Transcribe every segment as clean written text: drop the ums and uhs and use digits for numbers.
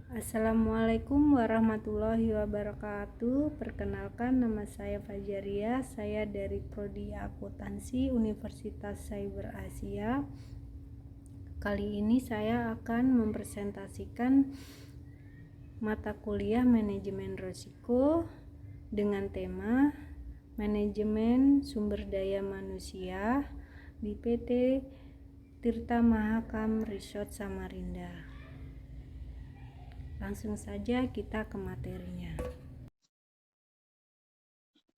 Assalamualaikum warahmatullahi wabarakatuh. Perkenalkan, nama saya Fajaria. Saya dari Prodi Akuntansi Universitas Cyber Asia. Kali ini saya akan mempresentasikan mata kuliah Manajemen Risiko dengan tema Manajemen Sumber Daya Manusia di PT Tirta Mahakam Resort Samarinda. Langsung saja kita ke materinya.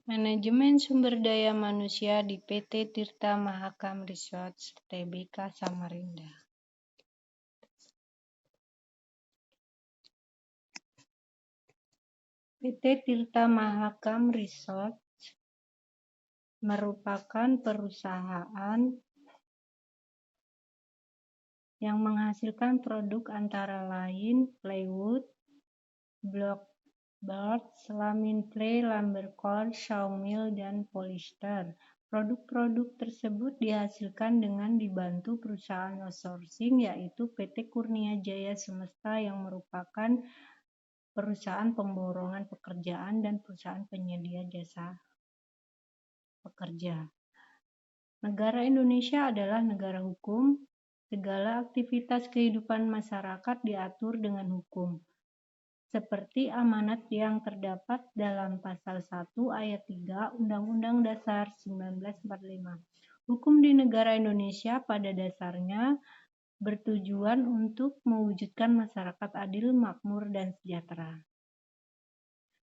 Manajemen Sumber Daya Manusia di PT Tirta Mahakam Resort Tbk Samarinda. PT Tirta Mahakam Resort merupakan perusahaan yang menghasilkan produk antara lain plywood, blockboard, lamin clay, lumber core, sawmill, dan polyester. Produk-produk tersebut dihasilkan dengan dibantu perusahaan outsourcing yaitu PT Kurnia Jaya Semesta yang merupakan perusahaan pemborongan pekerjaan dan perusahaan penyedia jasa pekerja. Negara Indonesia adalah negara hukum. Segala aktivitas kehidupan masyarakat diatur dengan hukum, seperti amanat yang terdapat dalam Pasal 1 Ayat 3 Undang-Undang Dasar 1945. Hukum di negara Indonesia pada dasarnya bertujuan untuk mewujudkan masyarakat adil, makmur, dan sejahtera.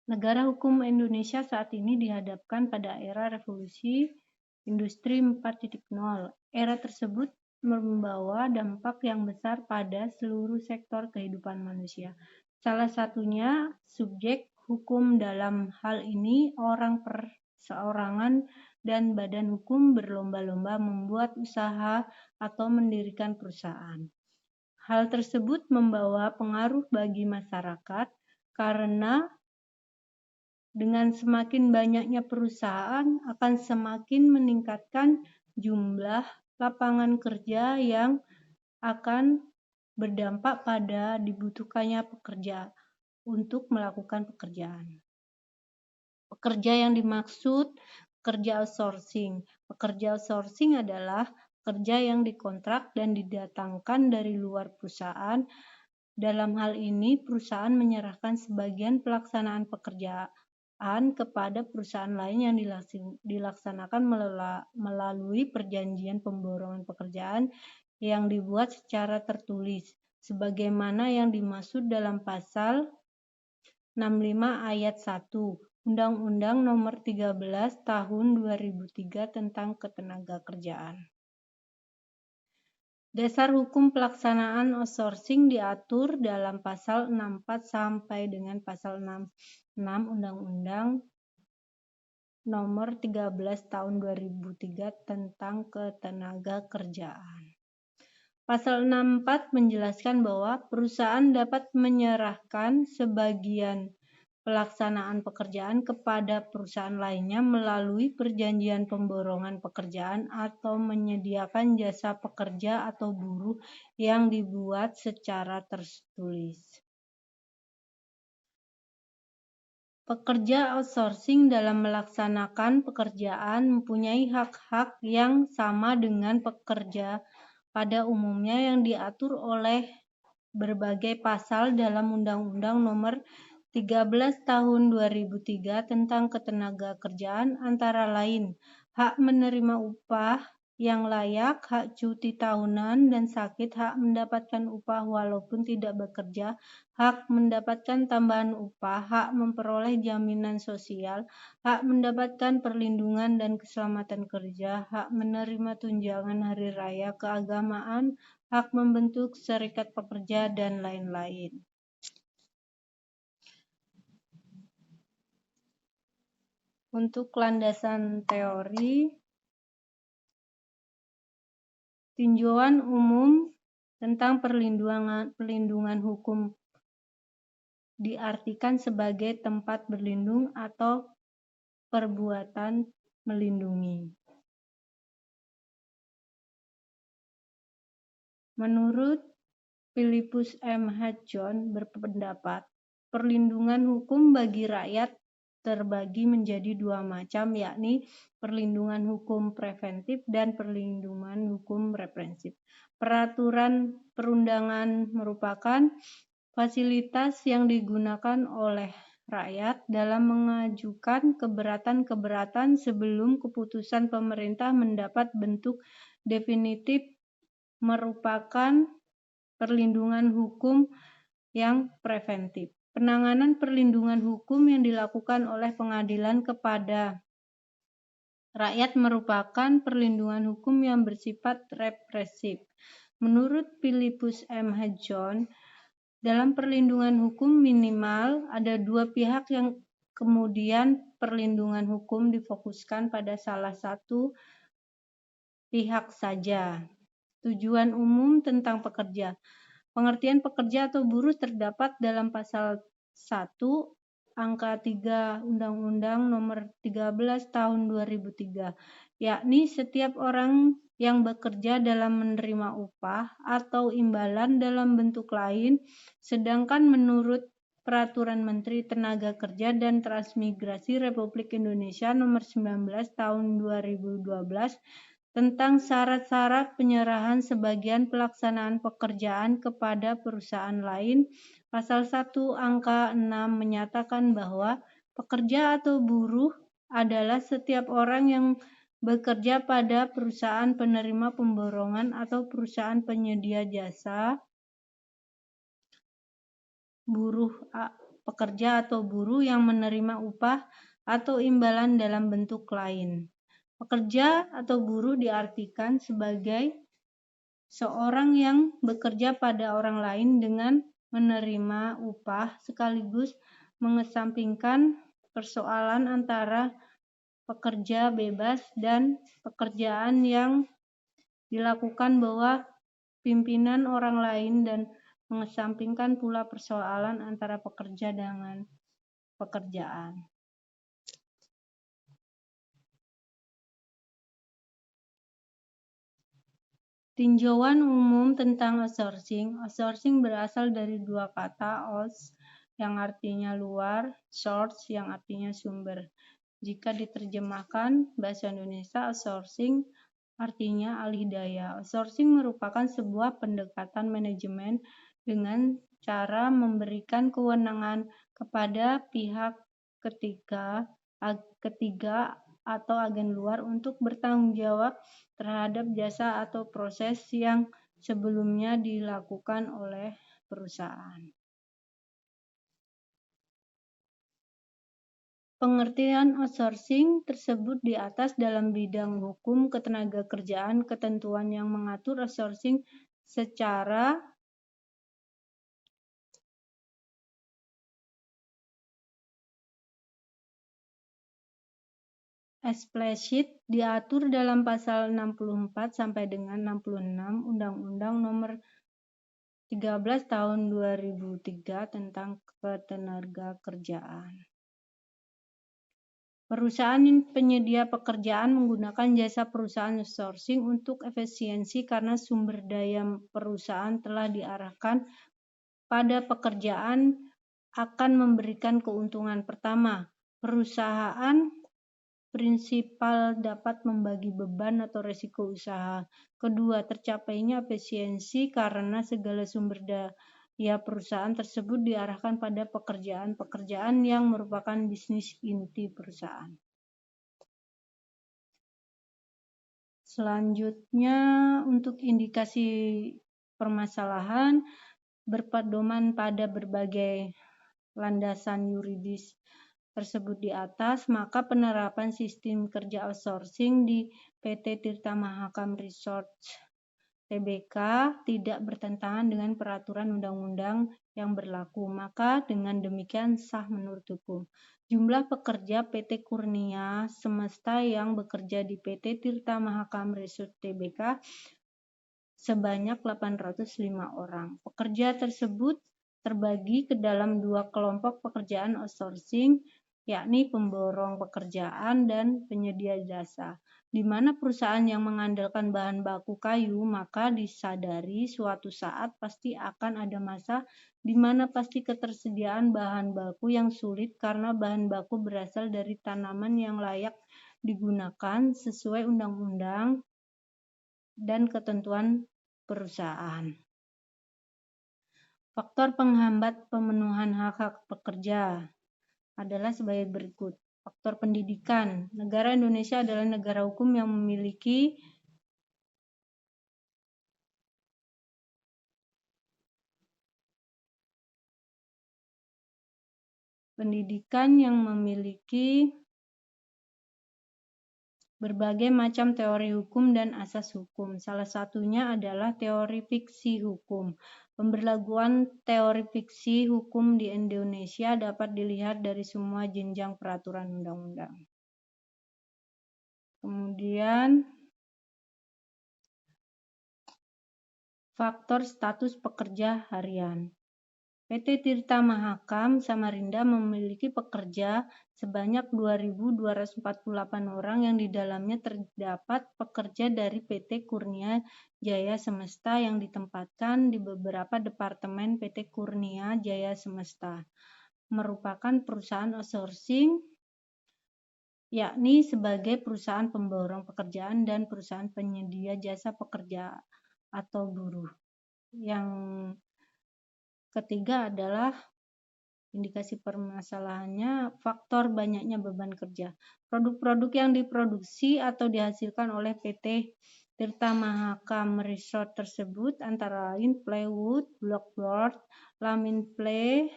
Negara hukum Indonesia saat ini dihadapkan pada era revolusi Industri 4.0. Era tersebut membawa dampak yang besar pada seluruh sektor kehidupan manusia. Salah satunya subjek hukum dalam hal ini orang perseorangan dan badan hukum berlomba-lomba membuat usaha atau mendirikan perusahaan. Hal tersebut membawa pengaruh bagi masyarakat karena dengan semakin banyaknya perusahaan akan semakin meningkatkan jumlah lapangan kerja yang akan berdampak pada dibutuhkannya pekerja untuk melakukan pekerjaan. Pekerja yang dimaksud pekerja outsourcing. Pekerja outsourcing adalah pekerja yang dikontrak dan didatangkan dari luar perusahaan. Dalam hal ini, perusahaan menyerahkan sebagian pelaksanaan pekerjaan kepada perusahaan lain yang dilaksanakan melalui perjanjian pemborongan pekerjaan yang dibuat secara tertulis, sebagaimana yang dimaksud dalam Pasal 65 Ayat 1 Undang-Undang Nomor 13 Tahun 2003 tentang Ketenagakerjaan. Dasar hukum pelaksanaan outsourcing diatur dalam Pasal 64 sampai dengan Pasal 66 Undang-Undang Nomor 13 Tahun 2003 tentang Ketenagakerjaan. Pasal 64 menjelaskan bahwa perusahaan dapat menyerahkan sebagian pelaksanaan pekerjaan kepada perusahaan lainnya melalui perjanjian pemborongan pekerjaan atau menyediakan jasa pekerja atau buruh yang dibuat secara tertulis. Pekerja outsourcing dalam melaksanakan pekerjaan mempunyai hak-hak yang sama dengan pekerja pada umumnya yang diatur oleh berbagai pasal dalam Undang-Undang Nomor 13 Tahun 2003 tentang Ketenagakerjaan antara lain hak menerima upah yang layak, hak cuti tahunan dan sakit, hak mendapatkan upah walaupun tidak bekerja, hak mendapatkan tambahan upah, hak memperoleh jaminan sosial, hak mendapatkan perlindungan dan keselamatan kerja, hak menerima tunjangan hari raya keagamaan, hak membentuk serikat pekerja, dan lain-lain. Untuk landasan teori, tinjauan umum tentang perlindungan hukum diartikan sebagai tempat berlindung atau perbuatan melindungi. Menurut Philippus M. Hodgson berpendapat, perlindungan hukum bagi rakyat terbagi menjadi dua macam, yakni perlindungan hukum preventif dan perlindungan hukum represif. Peraturan perundangan merupakan fasilitas yang digunakan oleh rakyat dalam mengajukan keberatan-keberatan sebelum keputusan pemerintah mendapat bentuk definitif, merupakan perlindungan hukum yang preventif. Penanganan perlindungan hukum yang dilakukan oleh pengadilan kepada rakyat merupakan perlindungan hukum yang bersifat represif. Menurut Philippus M. Hodgson, dalam perlindungan hukum minimal ada dua pihak yang kemudian perlindungan hukum difokuskan pada salah satu pihak saja. Tujuan umum tentang pekerja. Pengertian pekerja atau buruh terdapat dalam pasal 1 angka 3 Undang-Undang Nomor 13 Tahun 2003, yakni setiap orang yang bekerja dalam menerima upah atau imbalan dalam bentuk lain, sedangkan menurut Peraturan Menteri Tenaga Kerja dan Transmigrasi Republik Indonesia Nomor 19 Tahun 2012 tentang syarat-syarat penyerahan sebagian pelaksanaan pekerjaan kepada perusahaan lain, pasal 1 angka 6 menyatakan bahwa pekerja atau buruh adalah setiap orang yang bekerja pada perusahaan penerima pemborongan atau perusahaan penyedia jasa. Pekerja atau buruh yang menerima upah atau imbalan dalam bentuk lain. Pekerja atau buruh diartikan sebagai seorang yang bekerja pada orang lain dengan menerima upah sekaligus mengesampingkan persoalan antara pekerja bebas dan pekerjaan yang dilakukan bawah pimpinan orang lain dan mengesampingkan pula persoalan antara pekerja dengan pekerjaan. Tinjauan umum tentang outsourcing. Outsourcing berasal dari dua kata, outs yang artinya luar, source yang artinya sumber. Jika diterjemahkan bahasa Indonesia, outsourcing artinya alih daya. Outsourcing merupakan sebuah pendekatan manajemen dengan cara memberikan kewenangan kepada pihak ketiga atau agen luar untuk bertanggung jawab terhadap jasa atau proses yang sebelumnya dilakukan oleh perusahaan. Pengertian outsourcing tersebut di atas dalam bidang hukum ketenagakerjaan, ketentuan yang mengatur outsourcing secara eksplisit diatur dalam pasal 64 sampai dengan 66 Undang-Undang Nomor 13 Tahun 2003 tentang ketenagakerjaan. Perusahaan penyedia pekerjaan menggunakan jasa perusahaan outsourcing untuk efisiensi karena sumber daya perusahaan telah diarahkan pada pekerjaan akan memberikan keuntungan. Pertama, perusahaan prinsipal dapat membagi beban atau risiko usaha. Kedua, tercapainya efisiensi karena segala sumber daya perusahaan tersebut diarahkan pada pekerjaan-pekerjaan yang merupakan bisnis inti perusahaan. Selanjutnya, untuk indikasi permasalahan berpedoman pada berbagai landasan yuridis tersebut di atas, maka penerapan sistem kerja outsourcing di PT Tirta Mahakam Research Tbk tidak bertentangan dengan peraturan undang-undang yang berlaku, maka dengan demikian sah menurut hukum. Jumlah pekerja PT Kurnia Semesta yang bekerja di PT Tirta Mahakam Research Tbk sebanyak 805 orang. Pekerja tersebut terbagi ke dalam dua kelompok pekerjaan outsourcing, yakni pemborong pekerjaan dan penyedia jasa. Di mana perusahaan yang mengandalkan bahan baku kayu, maka disadari suatu saat pasti akan ada masa di mana pasti ketersediaan bahan baku yang sulit karena bahan baku berasal dari tanaman yang layak digunakan sesuai undang-undang dan ketentuan perusahaan. Faktor penghambat pemenuhan hak-hak pekerja adalah sebagai berikut. Faktor pendidikan. Negara Indonesia adalah negara hukum yang memiliki berbagai macam teori hukum dan asas hukum. Salah satunya adalah teori fiksi hukum. Pemberlakuan teori fiksi hukum di Indonesia dapat dilihat dari semua jenjang peraturan undang-undang. Kemudian, faktor status pekerja harian. PT Tirta Mahakam Samarinda memiliki pekerja sebanyak 2.248 orang yang di dalamnya terdapat pekerja dari PT Kurnia Jaya Semesta yang ditempatkan di beberapa departemen PT Kurnia Jaya Semesta, merupakan perusahaan outsourcing, yakni sebagai perusahaan pemborong pekerjaan dan perusahaan penyedia jasa pekerja atau buruh. Yang ketiga adalah indikasi permasalahannya, faktor banyaknya beban kerja. Produk-produk yang diproduksi atau dihasilkan oleh PT Tirta Mahakam Resort tersebut antara lain plywood, blockboard, lamin play,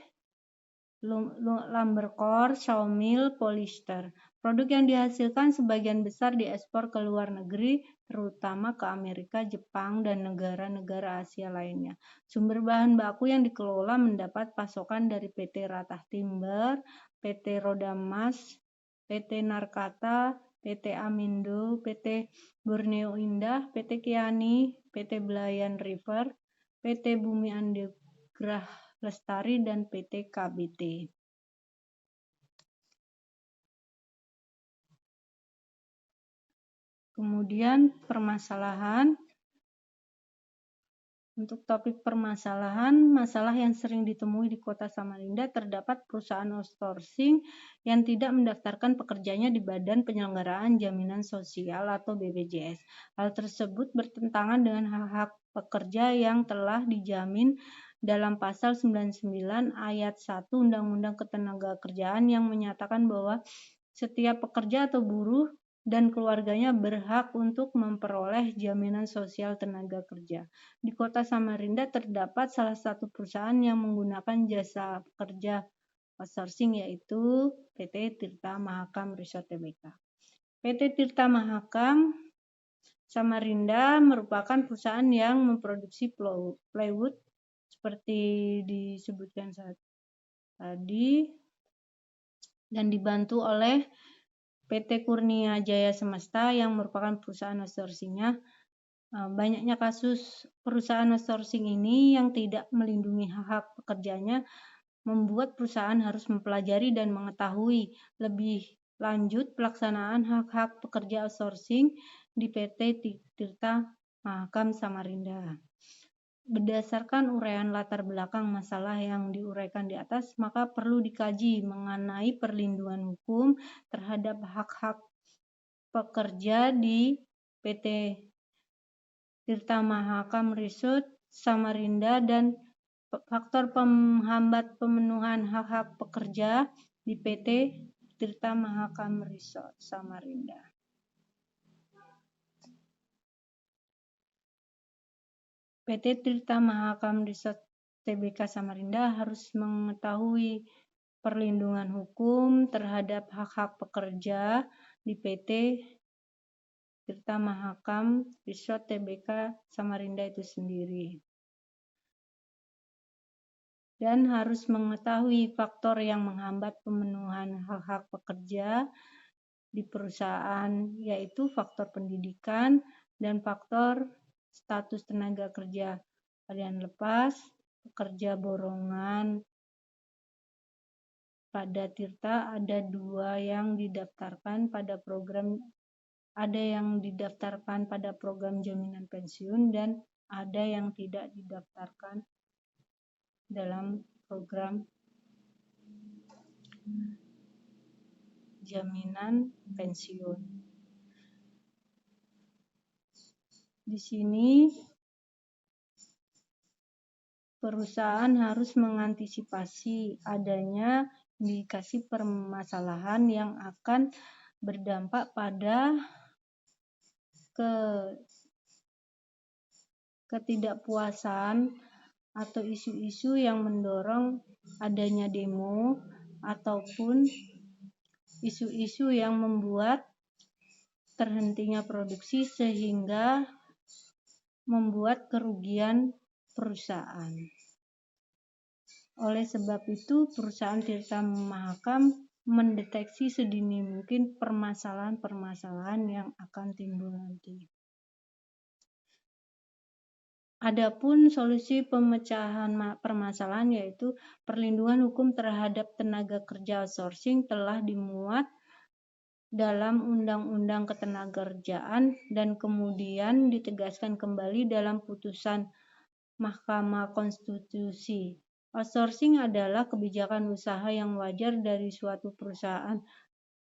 lumbercore, sawmill, polyester. Produk yang dihasilkan sebagian besar diekspor ke luar negeri, terutama ke Amerika, Jepang, dan negara-negara Asia lainnya. Sumber bahan baku yang dikelola mendapat pasokan dari PT Ratah Timber, PT Rodamas, PT Narkata, PT Amindo, PT Borneo Indah, PT Kiani, PT Belayan River, PT Bumi Anugrah Lestari, dan PT KBT. Kemudian permasalahan. Untuk topik permasalahan, masalah yang sering ditemui di Kota Samarinda terdapat perusahaan outsourcing yang tidak mendaftarkan pekerjanya di Badan Penyelenggaraan Jaminan Sosial atau BPJS. Hal tersebut bertentangan dengan hak-hak pekerja yang telah dijamin dalam pasal 99 ayat 1 Undang-Undang Ketenagakerjaan yang menyatakan bahwa setiap pekerja atau buruh dan keluarganya berhak untuk memperoleh jaminan sosial tenaga kerja. Di Kota Samarinda terdapat salah satu perusahaan yang menggunakan jasa pekerja outsourcing yaitu PT Tirta Mahakam Resort Tbk. PT Tirta Mahakam Samarinda merupakan perusahaan yang memproduksi plywood seperti disebutkan tadi dan dibantu oleh PT Kurnia Jaya Semesta yang merupakan perusahaan outsourcing-nya. Banyaknya kasus perusahaan outsourcing ini yang tidak melindungi hak pekerjanya membuat perusahaan harus mempelajari dan mengetahui lebih lanjut pelaksanaan hak-hak pekerja outsourcing di PT Tirta Mahakam Samarinda. Berdasarkan uraian latar belakang masalah yang diuraikan di atas, maka perlu dikaji mengenai perlindungan hukum terhadap hak-hak pekerja di PT Tirta Mahakam Resort Samarinda dan faktor penghambat pemenuhan hak-hak pekerja di PT Tirta Mahakam Resort Samarinda. PT Tirta Mahakam Resort Tbk Samarinda harus mengetahui perlindungan hukum terhadap hak-hak pekerja di PT Tirta Mahakam Resort Tbk Samarinda itu sendiri. Dan harus mengetahui faktor yang menghambat pemenuhan hak-hak pekerja di perusahaan, yaitu faktor pendidikan dan faktor status tenaga kerja harian lepas, pekerja borongan, pada Tirta ada yang didaftarkan pada program jaminan pensiun dan ada yang tidak didaftarkan dalam program jaminan pensiun. Di sini perusahaan harus mengantisipasi adanya indikasi permasalahan yang akan berdampak pada ketidakpuasan atau isu-isu yang mendorong adanya demo ataupun isu-isu yang membuat terhentinya produksi sehingga membuat kerugian perusahaan. Oleh sebab itu, perusahaan Tirta Mahakam mendeteksi sedini mungkin permasalahan-permasalahan yang akan timbul nanti. Adapun solusi pemecahan permasalahan yaitu perlindungan hukum terhadap tenaga kerja outsourcing telah dimuat dalam Undang-Undang Ketenagakerjaan dan kemudian ditegaskan kembali dalam putusan Mahkamah Konstitusi. Outsourcing adalah kebijakan usaha yang wajar dari suatu perusahaan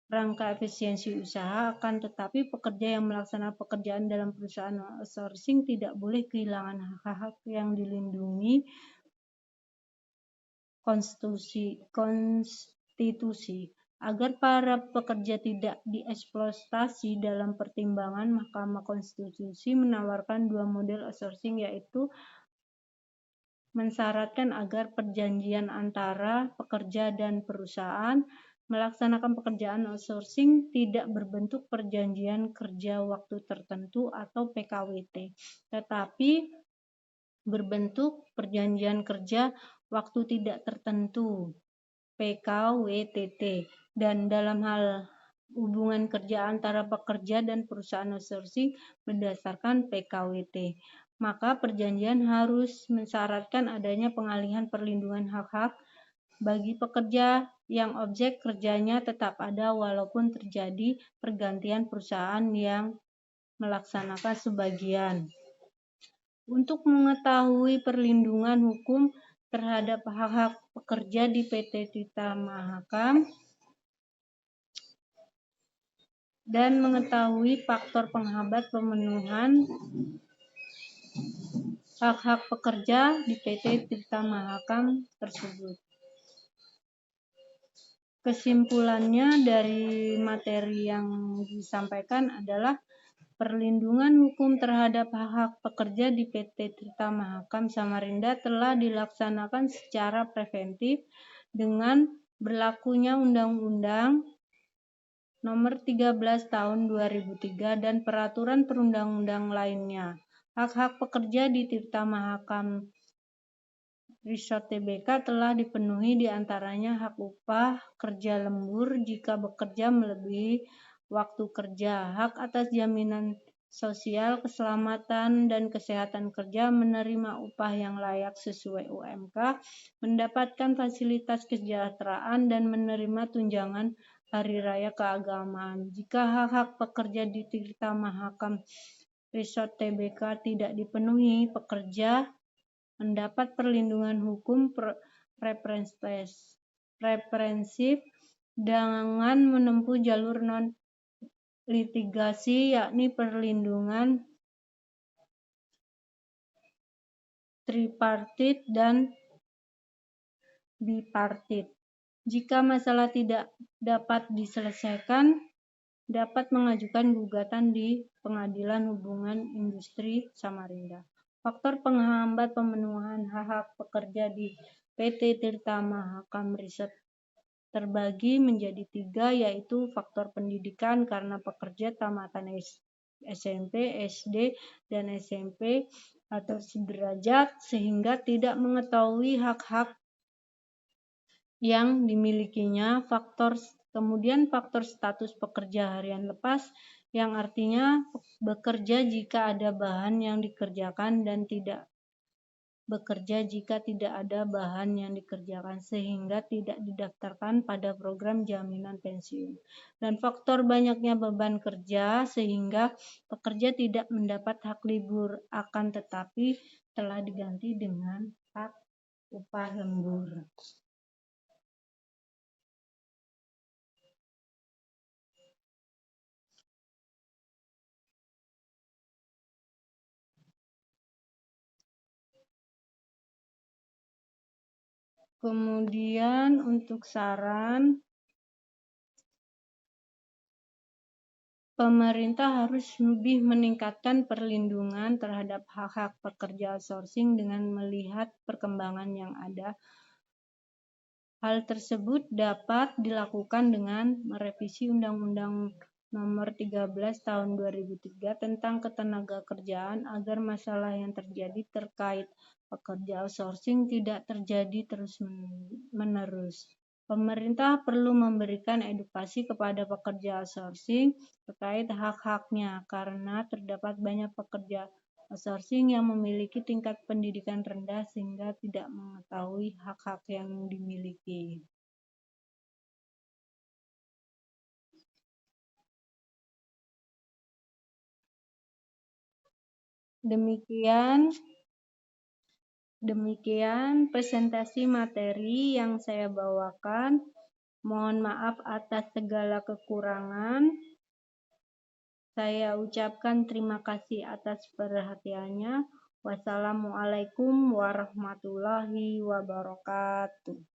rangka efisiensi usaha, akan tetapi pekerja yang melaksanakan pekerjaan dalam perusahaan outsourcing tidak boleh kehilangan hak-hak yang dilindungi konstitusi. Agar para pekerja tidak dieksploitasi dalam pertimbangan, Mahkamah Konstitusi menawarkan dua model outsourcing, yaitu mensyaratkan agar perjanjian antara pekerja dan perusahaan melaksanakan pekerjaan outsourcing tidak berbentuk perjanjian kerja waktu tertentu atau PKWT, tetapi berbentuk perjanjian kerja waktu tidak tertentu PKWTT. Dan dalam hal hubungan kerja antara pekerja dan perusahaan outsourcing berdasarkan PKWT, maka perjanjian harus mensyaratkan adanya pengalihan perlindungan hak-hak bagi pekerja yang objek kerjanya tetap ada walaupun terjadi pergantian perusahaan yang melaksanakan sebagian. Untuk mengetahui perlindungan hukum terhadap hak-hak pekerja di PT Tirta Mahakam dan mengetahui faktor penghambat pemenuhan hak-hak pekerja di PT Tirta Mahakam tersebut. Kesimpulannya dari materi yang disampaikan adalah perlindungan hukum terhadap hak-hak pekerja di PT Tirta Mahakam Samarinda telah dilaksanakan secara preventif dengan berlakunya Undang-Undang Nomor 13 Tahun 2003 dan peraturan perundang-undang lainnya. Hak-hak pekerja di Tirta Mahakam Resort Tbk telah dipenuhi, diantaranya hak upah kerja lembur jika bekerja melebihi waktu kerja, hak atas jaminan sosial, keselamatan, dan kesehatan kerja, menerima upah yang layak sesuai UMK, mendapatkan fasilitas kesejahteraan, dan menerima tunjangan hari raya keagamaan. Jika hak-hak pekerja di Tirta Mahakam Resort Tbk tidak dipenuhi, pekerja mendapat perlindungan hukum represif dengan menempuh jalur non-litigasi, yakni perlindungan tripartit dan bipartit. Jika masalah tidak dapat diselesaikan, dapat mengajukan gugatan di Pengadilan Hubungan Industri Samarinda. Faktor penghambat pemenuhan hak-hak pekerja di PT Tirta Mahakam Resort terbagi menjadi 3, yaitu faktor pendidikan karena pekerja tamatan SMP, SD, dan SMP atau sederajat sehingga tidak mengetahui hak-hak yang dimilikinya. Kemudian faktor status pekerja harian lepas, yang artinya bekerja jika ada bahan yang dikerjakan dan tidak bekerja jika tidak ada bahan yang dikerjakan sehingga tidak didaftarkan pada program jaminan pensiun. Dan faktor banyaknya beban kerja sehingga pekerja tidak mendapat hak libur, akan tetapi telah diganti dengan hak upah lembur. Kemudian untuk saran, pemerintah harus lebih meningkatkan perlindungan terhadap hak-hak pekerja outsourcing dengan melihat perkembangan yang ada. Hal tersebut dapat dilakukan dengan merevisi Undang-Undang Nomor 13 Tahun 2003 tentang Ketenagakerjaan agar masalah yang terjadi terkait pekerja outsourcing tidak terjadi terus-menerus. Pemerintah perlu memberikan edukasi kepada pekerja outsourcing terkait hak-haknya karena terdapat banyak pekerja outsourcing yang memiliki tingkat pendidikan rendah sehingga tidak mengetahui hak-hak yang dimiliki. Demikian presentasi materi yang saya bawakan. Mohon maaf atas segala kekurangan. Saya ucapkan terima kasih atas perhatiannya. Wassalamualaikum warahmatullahi wabarakatuh.